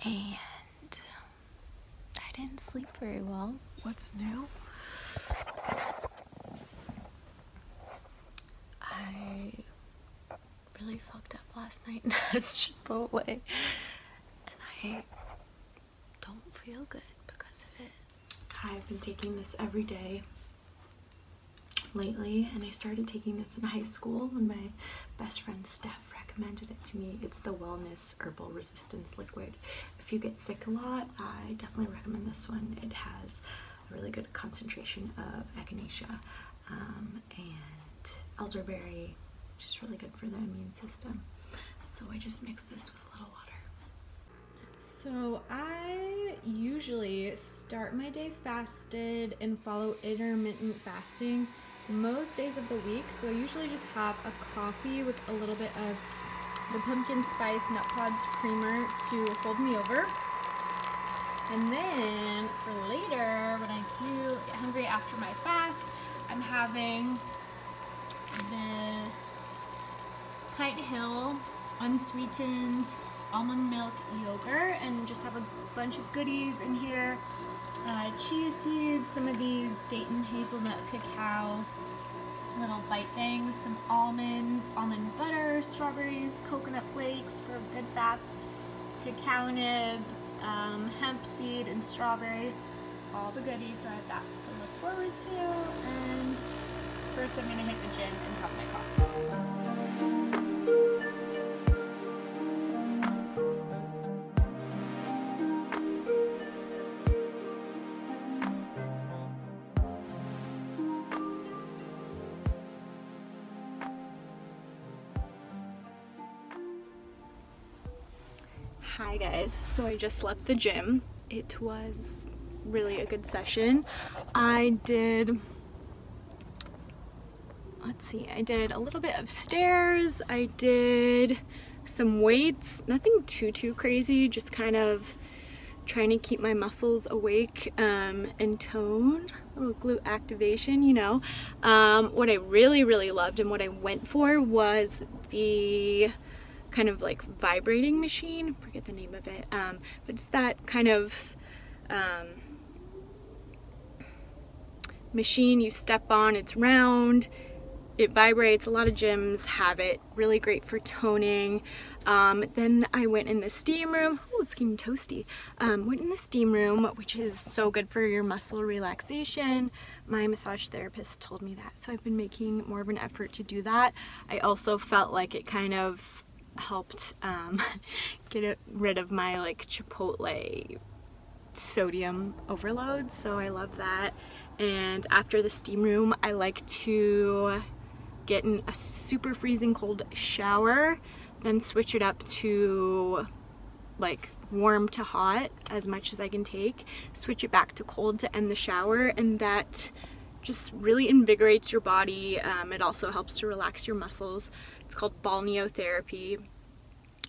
and I didn't sleep very well. What's new? I really fucked up last night at Chipotle, and I don't feel good because of it. I've been taking this every day lately, and I started taking this in high school, and my best friend Steph recommended it to me. It's the Wellness Herbal Resistance Liquid. If you get sick a lot, I definitely recommend this one. It has a really good concentration of echinacea and elderberry, which is really good for the immune system. So I just mix this with a little water. So I usually start my day fasted and follow intermittent fasting most days of the week. So I usually just have a coffee with a little bit of the pumpkin spice nut pods creamer to hold me over. And then for later, when I do get hungry after my fast, I'm having this Kite Hill unsweetened almond milk yogurt, and just have a bunch of goodies in here. Chia seeds, some of these Dayton hazelnut cacao little bite things, some almonds, almond butter, strawberries, coconut flakes for good fats, cacao nibs, hemp seed and strawberry, all the goodies. So I have that to look forward to, and first I'm going to hit the gym and have my coffee. Hi guys, so I just left the gym. It was really a good session. I did a little bit of stairs, I did some weights, nothing too crazy, just kind of trying to keep my muscles awake and toned, a little glute activation, you know. What I really loved and what I went for was the kind of like vibrating machine, forget the name of it, but it's that kind of machine you step on, it's round, it vibrates, a lot of gyms have it, really great for toning. Then I went in the steam room. Oh, it's getting toasty. Went in the steam room, which is so good for your muscle relaxation. My massage therapist told me that, so I've been making more of an effort to do that. I also felt like it kind of helped get rid of my like Chipotle sodium overload, so I love that. And after the steam room, I like to get in a super freezing cold shower, then switch it up to like warm to hot as much as I can take, switch it back to cold to end the shower, and that just really invigorates your body. It also helps to relax your muscles. It's called balneotherapy.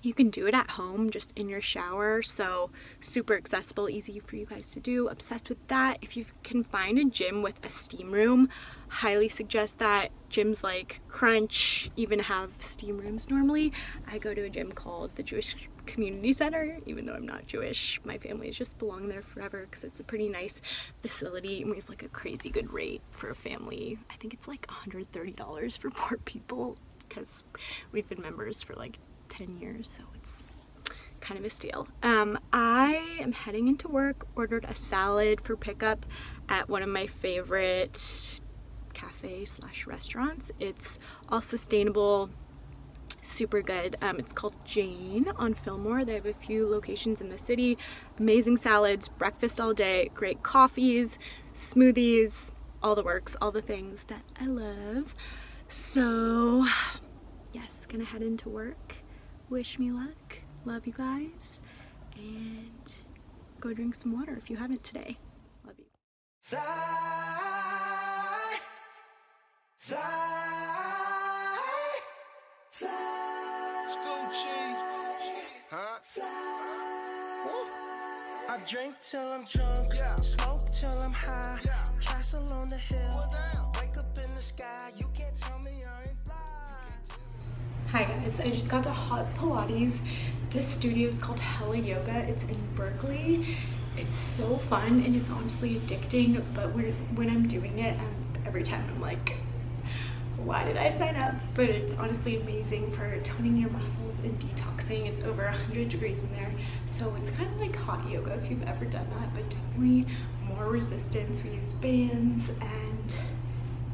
You can do it at home, just in your shower, so super accessible, easy for you guys to do. Obsessed with that. If you can find a gym with a steam room, highly suggest that. Gyms like Crunch even have steam rooms normally. I go to a gym called the Jewish Community Center, even though I'm not Jewish. My family has just belonged there forever because it's a pretty nice facility, and we have like a crazy good rate for a family. I think it's like $130 for 4 people because we've been members for like 10 years, so it's kind of a steal. I am heading into work, ordered a salad for pickup at one of my favorite cafe/restaurants. It's all sustainable, super good. It's called Jane on Fillmore. They have a few locations in the city. Amazing salads, breakfast all day, great coffees, smoothies, all the works, all the things that I love. So yes, gonna head into work. Wish me luck. Love you guys. And go drink some water if you haven't today. Love you. Fly, fly, fly. Scoochie. Huh? Fly. I drink till I'm drunk. Yeah. Smoke till I'm high. Yeah. Castle on the hill. Wake up in the sky. You can't tell me I ain't fly. Hi guys, I just got to hot Pilates. This studio is called Hella Yoga. It's in Berkeley. It's so fun and it's honestly addicting, but when I'm doing it, every time I'm like, why did I sign up? But it's honestly amazing for toning your muscles and detoxing. It's over 100 degrees in there, so it's kind of like hot yoga if you've ever done that, but definitely more resistance. We use bands and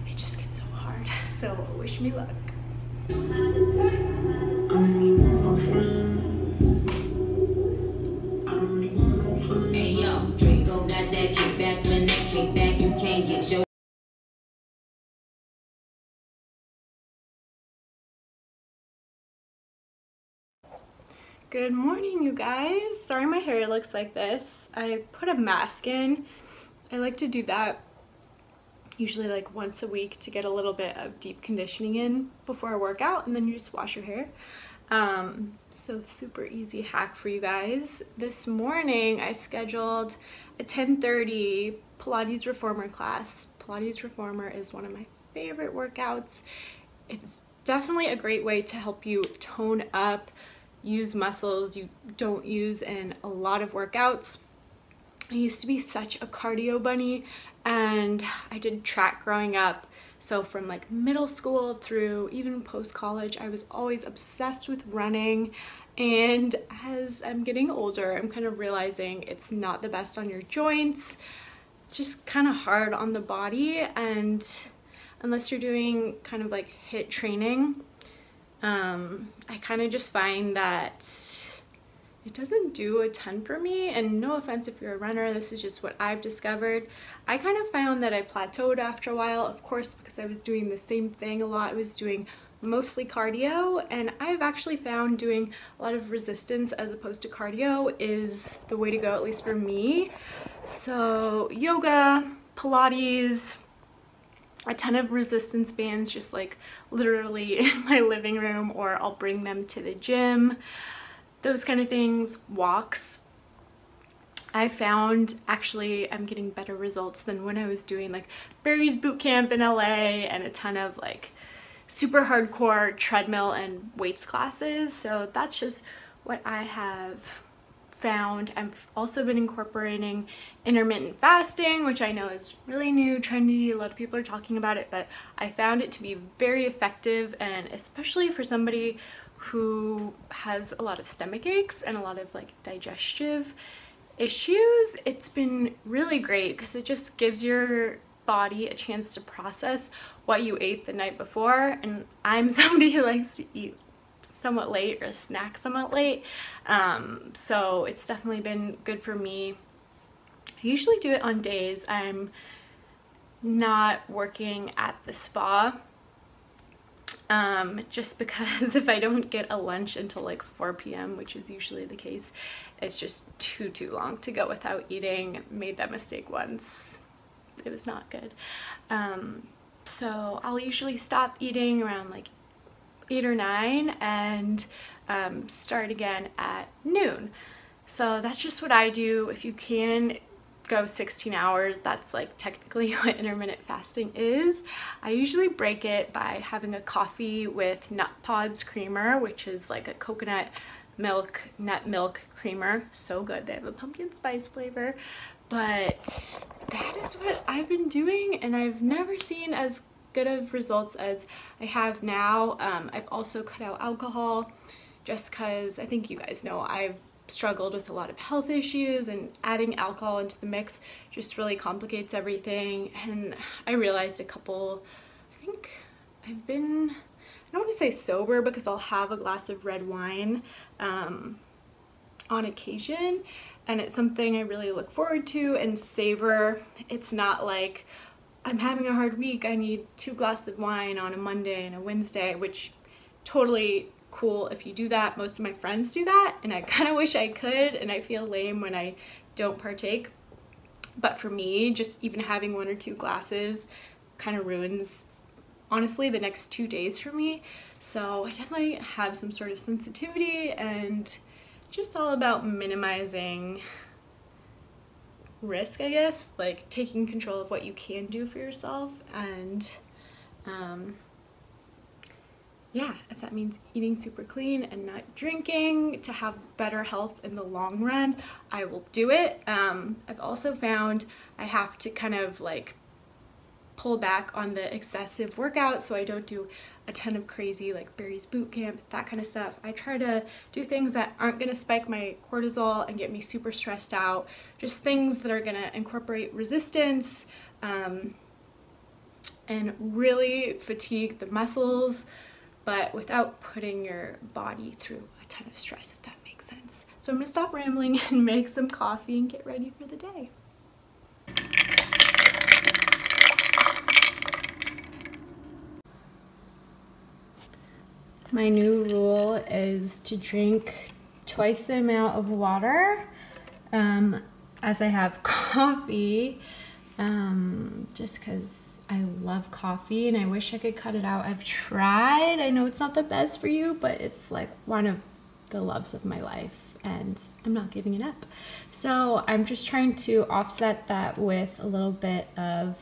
it just gets so hard. So wish me luck. Hey yo, Draco got that kickback. When that kickback, you can't get your. Good morning, you guys. Sorry my hair looks like this. I put a mask in. I like to do that usually like once a week to get a little bit of deep conditioning in before a workout, and then you just wash your hair. So super easy hack for you guys. This morning I scheduled a 10:30 Pilates Reformer class. Pilates Reformer is one of my favorite workouts. It's definitely a great way to help you tone up, use muscles you don't use in a lot of workouts. I used to be such a cardio bunny, and I did track growing up. So from like middle school through even post-college, I was always obsessed with running. And as I'm getting older, I'm kind of realizing it's not the best on your joints. It's just kind of hard on the body, and unless you're doing kind of like HIIT training, I kind of just find that it doesn't do a ton for me. And no offense if you're a runner, this is just what I've discovered. I kind of found that I plateaued after a while, of course, because I was doing the same thing a lot. I was doing mostly cardio, and I've actually found doing a lot of resistance as opposed to cardio is the way to go, at least for me. So yoga, Pilates, a ton of resistance bands just like literally in my living room, or I'll bring them to the gym. Those kind of things. Walks. I found actually I'm getting better results than when I was doing like Barry's boot camp in LA and a ton of like super hardcore treadmill and weights classes. So that's just what I have found. I've also been incorporating intermittent fasting, which I know is really new, trendy. A lot of people are talking about it, but I found it to be very effective, and especially for somebody who has a lot of stomach aches and a lot of like digestive issues. It's been really great because it just gives your body a chance to process what you ate the night before. And I'm somebody who likes to eat somewhat late or snack somewhat late, so it's definitely been good for me. I usually do it on days I'm not working at the spa, just because if I don't get a lunch until like 4 p.m, which is usually the case, it's just too long to go without eating. Made that mistake once. It was not good. So I'll usually stop eating around like 8 or 9 and start again at noon. So that's just what I do. If you can go 16 hours, that's like technically what intermittent fasting is. I usually break it by having a coffee with nut pods creamer, which is like a coconut milk, nut milk creamer. So good. They have a pumpkin spice flavor. But that is what I've been doing, and I've never seen as good of results as I have now. I've also cut out alcohol just because I think you guys know I've struggled with a lot of health issues, and adding alcohol into the mix just really complicates everything. And I realized I think I've been, I don't want to say sober because I'll have a glass of red wine on occasion, and it's something I really look forward to and savor. It's not like I'm having a hard week, I need 2 glasses of wine on a Monday and a Wednesday, which totally cool if you do that. Most of my friends do that, and I kind of wish I could, and I feel lame when I don't partake. But for me, just even having 1 or 2 glasses kind of ruins, honestly, the next 2 days for me. So I definitely have some sort of sensitivity, and just all about minimizing risk, I guess, like taking control of what you can do for yourself. And yeah, if that means eating super clean and not drinking to have better health in the long run, I will do it. I've also found I have to kind of like pull back on the excessive workout, so I don't do a ton of crazy like Barry's boot camp, that kind of stuff. I try to do things that aren't gonna spike my cortisol and get me super stressed out, just things that are gonna incorporate resistance and really fatigue the muscles, but without putting your body through a ton of stress, if that makes sense. So I'm gonna stop rambling and make some coffee and get ready for the day. My new rule is to drink twice the amount of water as I have coffee, just because I love coffee and I wish I could cut it out. I've tried. I know it's not the best for you, but it's like one of the loves of my life and I'm not giving it up. So I'm just trying to offset that with a lot of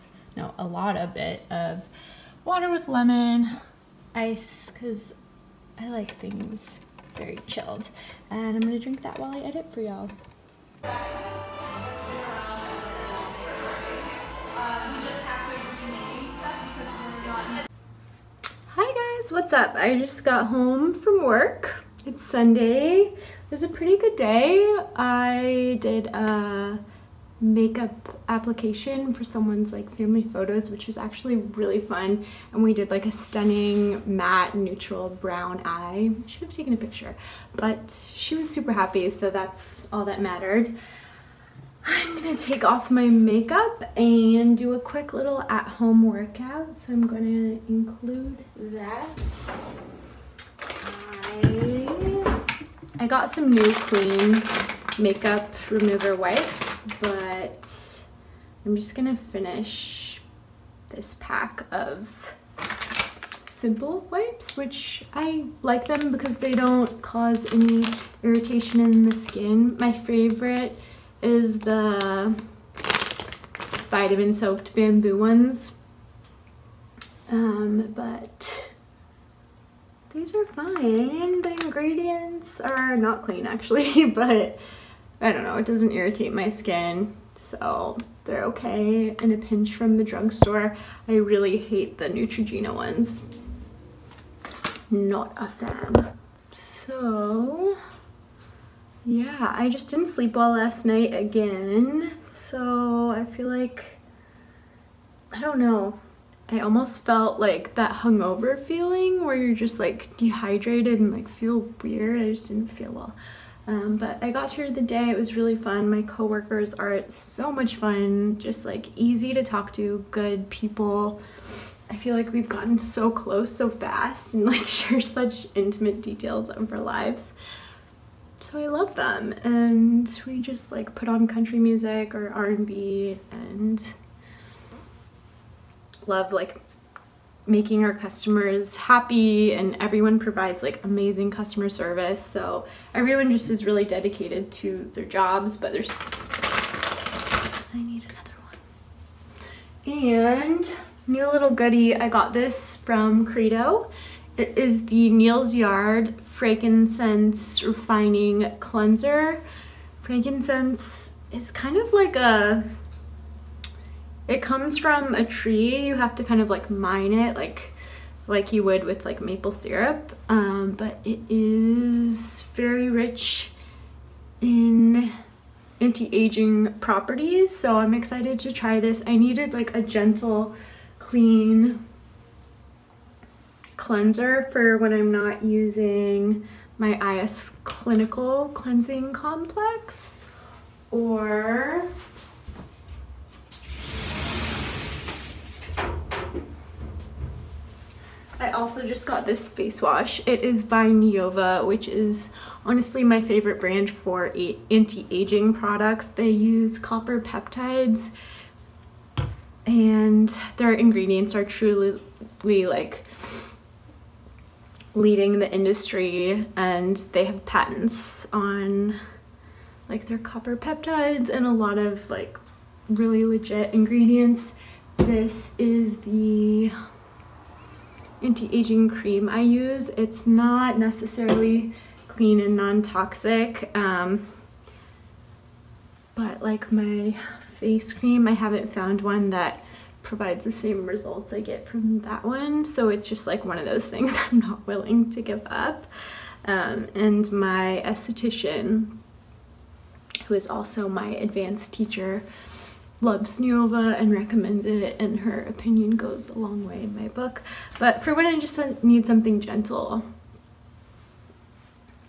water with lemon, ice, because I like things very chilled. And I'm gonna drink that while I edit for y'all. Hi guys, what's up? I just got home from work. It's Sunday. It was a pretty good day. I did a makeup application for someone's like family photos, which was actually really fun, and we did like a stunning matte neutral brown eye. I should have taken a picture, but she was super happy, so that's all that mattered. I'm gonna take off my makeup and do a quick little at-home workout, so I'm gonna include that. I got some new clean makeup remover wipes, but I'm just gonna finish this pack of simple wipes, which I like them because they don't cause any irritation in the skin. My favorite is the vitamin soaked bamboo ones, but these are fine. The ingredients are not clean actually, but I don't know, it doesn't irritate my skin, so they're okay in a pinch from the drugstore. I really hate the Neutrogena ones. Not a fan. So yeah, I just didn't sleep well last night again, so I feel like, I don't know, I almost felt like that hungover feeling where you're just like dehydrated and like feel weird. I just didn't feel well. But I got through the day. It was really fun. My coworkers are so much fun, just like easy to talk to, good people. I feel like we've gotten so close so fast and like share such intimate details of our lives. So I love them, and we just like put on country music or R&B and love like making our customers happy, and everyone provides like amazing customer service, so everyone just is really dedicated to their jobs. But there's, I need another one. And new little goodie, I got this from Credo. It is the Neal's Yard Frankincense Refining Cleanser. Frankincense is kind of like a, it comes from a tree. You have to kind of like mine it like you would with like maple syrup, but it is very rich in anti-aging properties, so I'm excited to try this. I needed like a gentle, clean cleanser for when I'm not using my IS Clinical Cleansing Complex, or I also just got this face wash. It is by Neova, which is honestly my favorite brand for anti-aging products. They use copper peptides, and their ingredients are truly like leading the industry, and they have patents on like their copper peptides and a lot of like really legit ingredients. This is the anti-aging cream I use. It's not necessarily clean and non-toxic, but like my face cream, I haven't found one that provides the same results I get from that one, so it's just like one of those things I'm not willing to give up. And my esthetician, who is also my advanced teacher, loves Nuova and recommends it, and her opinion goes a long way in my book. But for when I just need something gentle,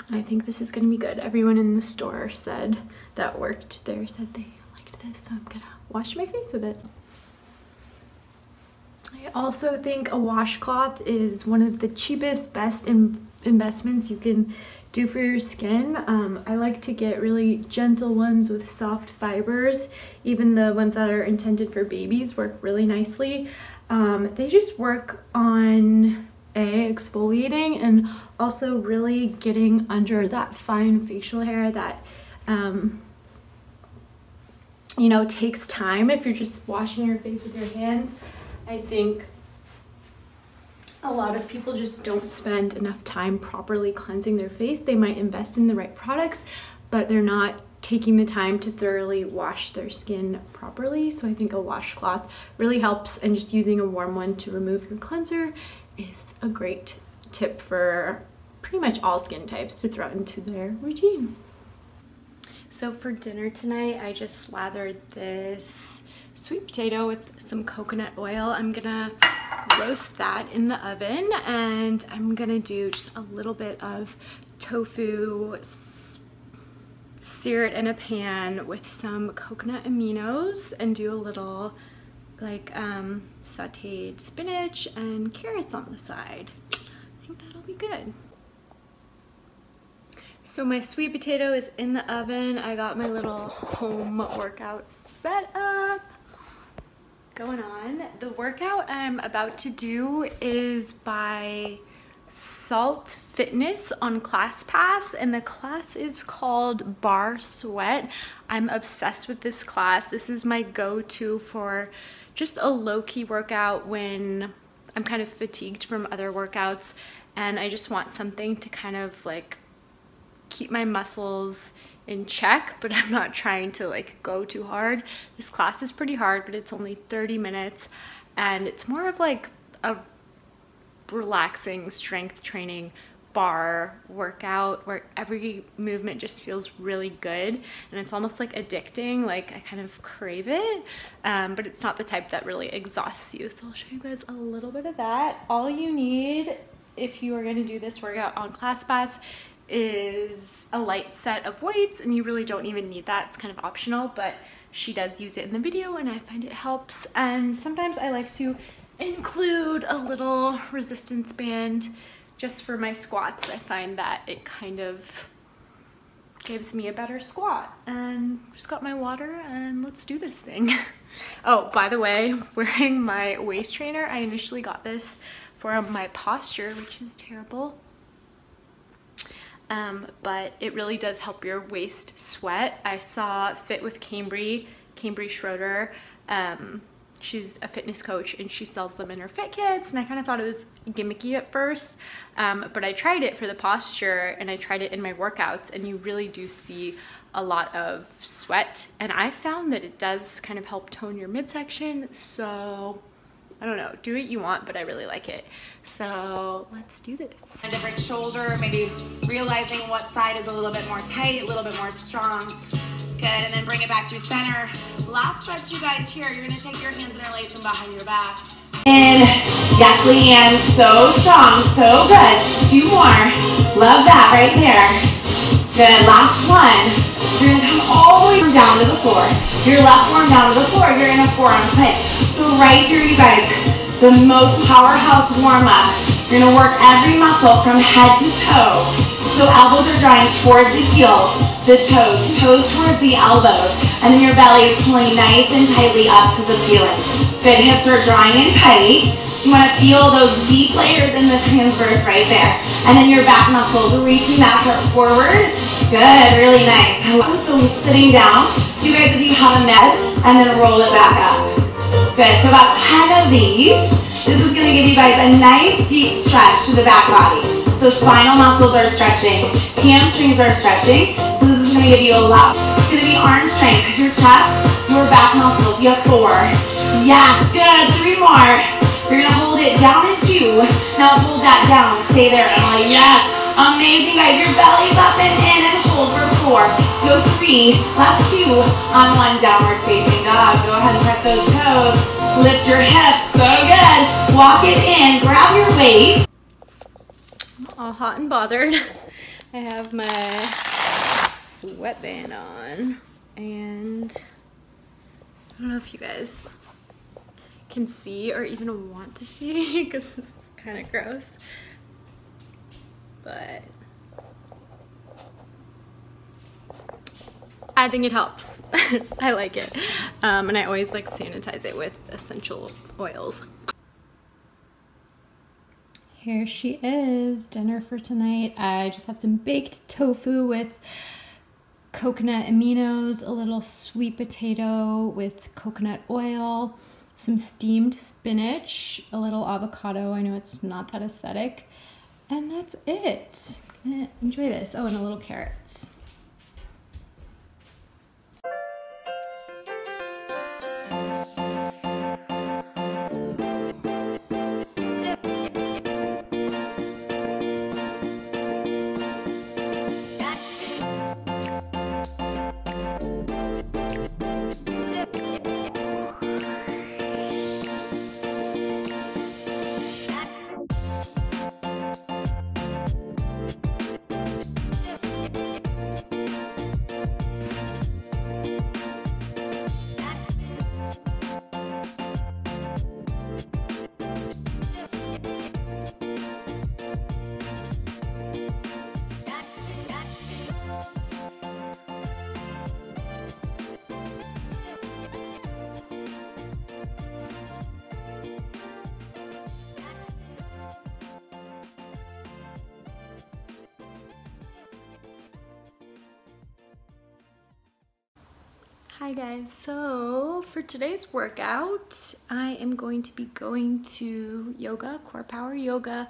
I think this is going to be good. Everyone in the store said that worked there said they liked this, so I'm gonna wash my face with it. I also think a washcloth is one of the cheapest, best investments you can do for your skin. I like to get really gentle ones with soft fibers. Even the ones that are intended for babies work really nicely. They just work on exfoliating and also really getting under that fine facial hair that you know, takes time if you're just washing your face with your hands. I think a lot of people just don't spend enough time properly cleansing their face. They might invest in the right products, but they're not taking the time to thoroughly wash their skin properly. So I think a washcloth really helps, and just using a warm one to remove your cleanser is a great tip for pretty much all skin types to throw into their routine. So for dinner tonight, I just slathered this sweet potato with some coconut oil. I'm gonna roast that in the oven, and I'm gonna do just a little bit of tofu, sear it in a pan with some coconut aminos, and do a little like sauteed spinach and carrots on the side. I think that'll be good. So my sweet potato is in the oven. I got my little home workout set up going on. The workout I'm about to do is by Salt Fitness on ClassPass, and the class is called Bar Sweat. I'm obsessed with this class. This is my go-to for just a low-key workout when I'm kind of fatigued from other workouts and I just want something to kind of like keep my muscles in check, but I'm not trying to like go too hard. This class is pretty hard, but it's only 30 minutes and it's more of like a relaxing strength training bar workout where every movement just feels really good, and it's almost like addicting. Like I kind of crave it, but it's not the type that really exhausts you. So I'll show you guys a little bit of that. All you need if you are going to do this workout on ClassPass is a light set of weights, and you really don't even need that. It's kind of optional, but she does use it in the video and I find it helps. And sometimes I like to include a little resistance band just for my squats. I find that it kind of gives me a better squat. And just got my water and let's do this thing. Oh, by the way, wearing my waist trainer, I initially got this for my posture, which is terrible. But it really does help your waist sweat. I saw Fit with Cambry Schroeder. She's a fitness coach and she sells them in her fit kits, and I kind of thought it was gimmicky at first, but I tried it for the posture and I tried it in my workouts, and you really do see a lot of sweat, and I found that it does kind of help tone your midsection. So I don't know, do what you want, but I really like it. So let's do this. A different shoulder, maybe realizing what side is a little bit more tight, a little bit more strong. Good, and then bring it back through center. Last stretch, you guys here, you're gonna take your hands and interlace them behind your back. And yes, Leanne, so strong, so good. 2 more, love that right there. Good, last one. You're gonna come all the way down to the floor. Your left arm down to the floor, you're in a forearm plank. So right here, you guys, the most powerhouse warm up. You're gonna work every muscle from head to toe. So elbows are drawing towards the heels, the toes towards the elbows, and then your belly is pulling nice and tightly up to the ceiling. Good, hips are drawing in tight. You wanna feel those deep layers in the transverse right there. And then your back muscles are reaching that forward. Good, really nice. So sitting down, you guys, if you have a mat, and then roll it back up. Good, so about 10 of these. This is gonna give you guys a nice deep stretch to the back body. So spinal muscles are stretching, hamstrings are stretching. So this is gonna give you a lot. It's gonna be arm strength, your chest, your back muscles. You have 4. Yes, good, 3 more. You're gonna hold it down in 2. Now hold that down, stay there. I'm like, yes, amazing guys. Your belly's up and in and hold for 4. Go 3, last 2 on 1, downward facing dog. Go ahead and press those toes. Lift your hips, so good. Walk it in, grab your weight. All hot and bothered. I have my sweatband on, and I don't know if you guys can see or even want to see because this is kind of gross, but I think it helps. I like it, and I always like sanitize it with essential oils. Here she is, dinner for tonight. I just have some baked tofu with coconut aminos, a little sweet potato with coconut oil, some steamed spinach, a little avocado. I know it's not that aesthetic. And that's it. Enjoy this. Oh, and a little carrots. Hi guys, so for today's workout, I am going to be going to yoga, Core Power Yoga,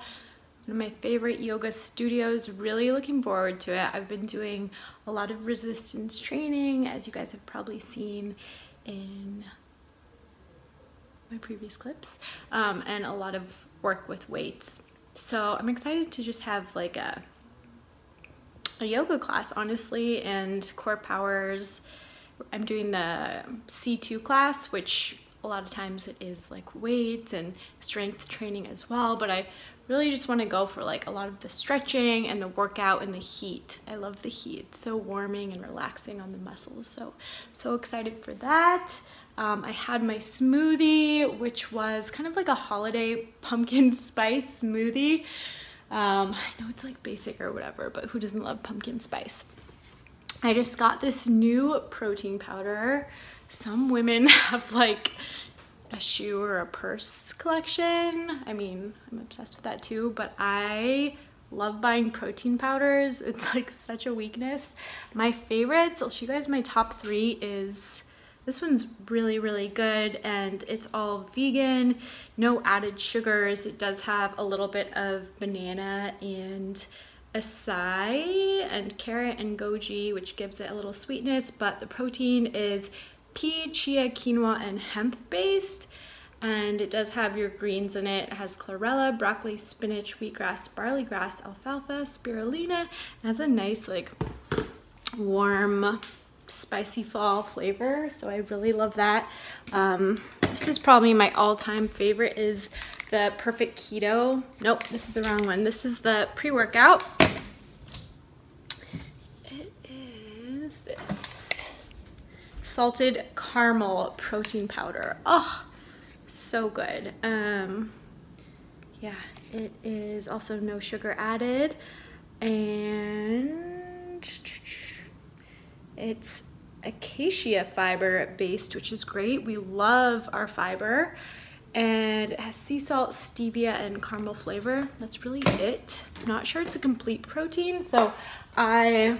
one of my favorite yoga studios. Really looking forward to it. I've been doing a lot of resistance training, as you guys have probably seen in my previous clips, and a lot of work with weights. So I'm excited to just have like a yoga class, honestly, and Core Powers. I'm doing the C2 class, which a lot of times it is like weights and strength training as well, but I really just want to go for like a lot of the stretching and the workout and the heat. I love the heat. It's so warming and relaxing on the muscles. So excited for that. I had my smoothie, which was kind of like a holiday pumpkin spice smoothie. I know it's like basic or whatever, but who doesn't love pumpkin spice? I just got this new protein powder. Some women have like a shoe or a purse collection. I mean, I'm obsessed with that too, but I love buying protein powders. It's like such a weakness. My favorites, I'll show you guys my top 3, is this one's really, really good, and it's all vegan, no added sugars. It does have a little bit of banana and acai and carrot and goji, which gives it a little sweetness, but the protein is pea, chia, quinoa, and hemp based, and it does have your greens in it. It has chlorella, broccoli, spinach, wheatgrass, barley grass, alfalfa, spirulina. It has a nice like warm spicy fall flavor, so I really love that. This is probably my all-time favorite, is the Perfect Keto. Nope, this is the wrong one. This is the pre-workout. It is this salted caramel protein powder. Oh, so good. Yeah, it is also no sugar added, and it's acacia fiber based, which is great. We love our fiber, and it has sea salt, stevia, and caramel flavor. That's really it. I'm not sure it's a complete protein, so I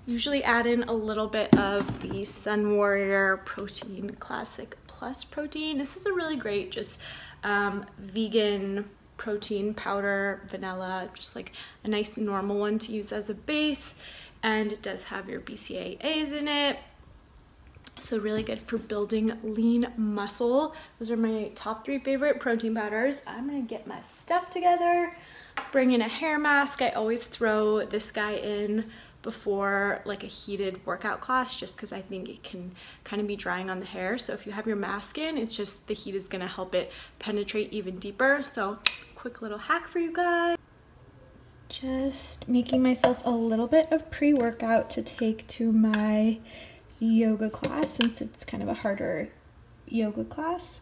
usually add in a little bit of the Sun Warrior Protein Classic plus protein. This is a really great just vegan protein powder, vanilla, just like a nice normal one to use as a base. And it does have your BCAAs in it. So really good for building lean muscle. Those are my top 3 favorite protein powders. I'm gonna get my stuff together, bring in a hair mask. I always throw this guy in before like a heated workout class, just because I think it can kind of be drying on the hair. So if you have your mask in, it's just the heat is gonna help it penetrate even deeper. So quick little hack for you guys. Just making myself a little bit of pre-workout to take to my yoga class, since it's kind of a harder yoga class.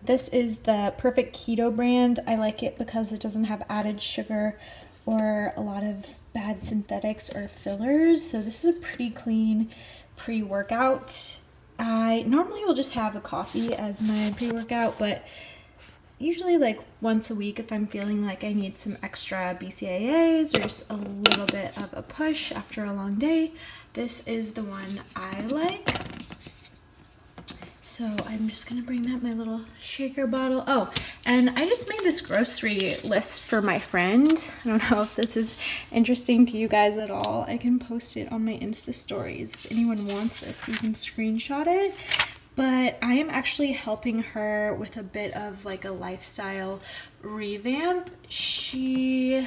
This is the Perfect Keto brand. I like it because it doesn't have added sugar or a lot of bad synthetics or fillers. So this is a pretty clean pre-workout. I normally will just have a coffee as my pre-workout, but usually like once a week if I'm feeling like I need some extra BCAAs or just a little bit of a push after a long day, this is the one I like. So I'm just gonna bring that in my little shaker bottle. Oh, and I just made this grocery list for my friend. I don't know if this is interesting to you guys at all. I can post it on my Insta stories. If anyone wants this, you can screenshot it. But I am actually helping her with a bit of like a lifestyle revamp. She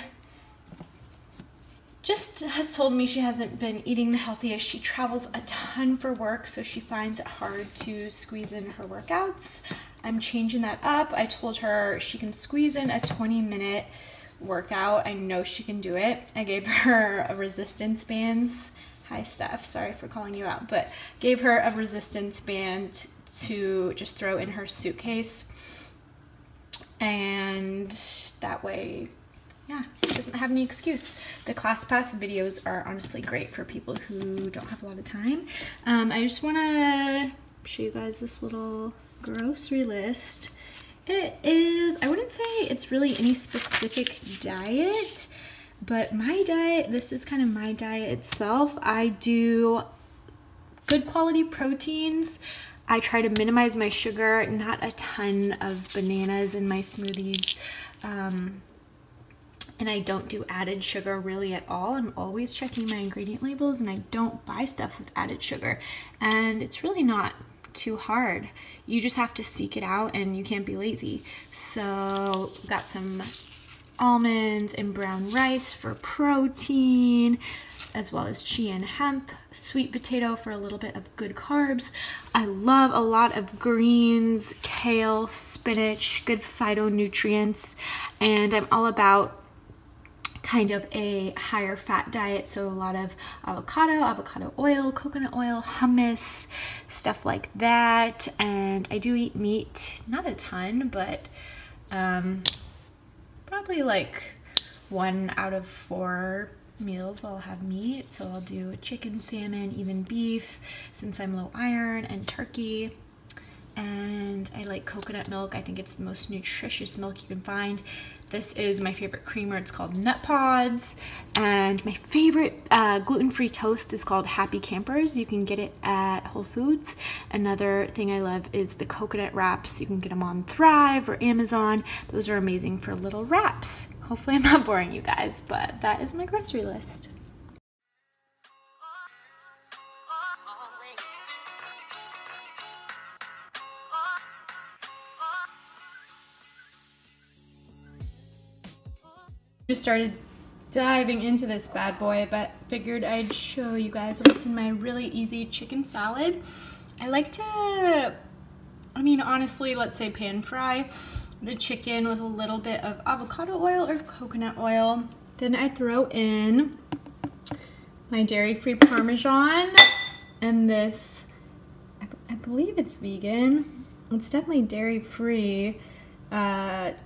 just has told me she hasn't been eating the healthiest. She travels a ton for work, so she finds it hard to squeeze in her workouts. I'm changing that up. I told her she can squeeze in a 20-minute workout. I know she can do it. I gave her a resistance bands. Hi, Steph. Sorry for calling you out, but gave her a resistance band to just throw in her suitcase. And that way, yeah, she doesn't have any excuse. The ClassPass videos are honestly great for people who don't have a lot of time. I just want to show you guys this little grocery list. It is, I wouldn't say it's really any specific diet, but my diet, this is kind of my diet itself. I do good quality proteins. I try to minimize my sugar, not a ton of bananas in my smoothies. And I don't do added sugar really at all. I'm always checking my ingredient labels, and I don't buy stuff with added sugar. And it's really not too hard. You just have to seek it out, and you can't be lazy. So got some almonds and brown rice for protein, as well as chia and hemp, sweet potato for a little bit of good carbs. I love a lot of greens, kale, spinach, good phytonutrients, and I'm all about kind of a higher fat diet, so a lot of avocado oil, coconut oil, hummus, stuff like that. And I do eat meat, not a ton, but probably like 1 out of 4 meals I'll have meat. So I'll do chicken, salmon, even beef since I'm low iron, and turkey. And I like coconut milk. I think it's the most nutritious milk you can find. This is my favorite creamer. It's called Nut Pods. And my favorite gluten-free toast is called Happy Campers. You can get it at Whole Foods. Another thing I love is the coconut wraps. You can get them on Thrive or Amazon. Those are amazing for little wraps. Hopefully I'm not boring you guys, but that is my grocery list. Just started diving into this bad boy, but figured I'd show you guys what's in my really easy chicken salad. I like to, honestly, let's say pan fry the chicken with a little bit of avocado oil or coconut oil. Then I throw in my dairy-free Parmesan and this, I believe it's vegan. It's definitely dairy-free.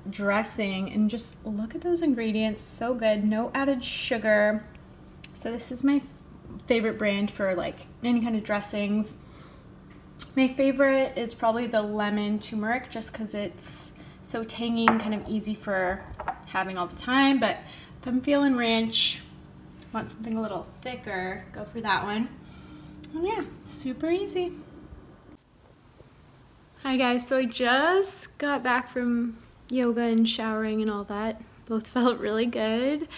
Dressing, and just look at those ingredients, so good, no added sugar. So this is my favorite brand for like any kind of dressings. My favorite is probably the lemon turmeric, just because it's so tangy and kind of easy for having all the time. But if I'm feeling ranch, want something a little thicker, go for that one. And yeah, super easy. Hi guys, so I just got back from yoga and showering and all that. Both felt really good.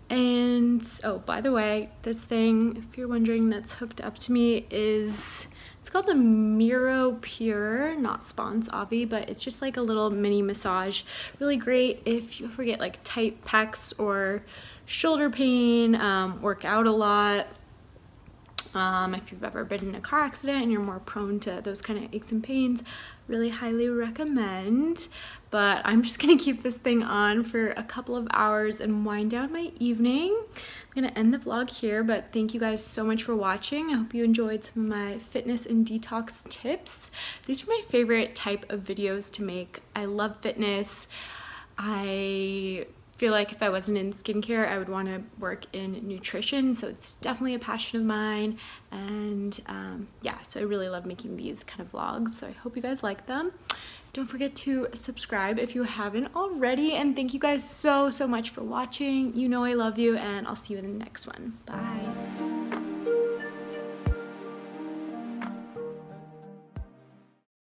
And oh, by the way, this thing, if you're wondering, that's hooked up to me it's called the Miro Pure, not spons, obvi, but it's just like a little mini massage. Really great if you ever get like tight pecs or shoulder pain, work out a lot. If you've ever been in a car accident and you're more prone to those kind of aches and pains, really highly recommend. But I'm just gonna keep this thing on for a couple of hours and wind down my evening. I'm gonna end the vlog here, but thank you guys so much for watching. I hope you enjoyed some of my fitness and detox tips. These are my favorite type of videos to make. I love fitness. I feel like if I wasn't in skincare, I would want to work in nutrition, so it's definitely a passion of mine. And yeah, so I really love making these kind of vlogs, so I hope you guys like them. Don't forget to subscribe if you haven't already, and thank you guys so much for watching. You know I love you, and I'll see you in the next one. Bye.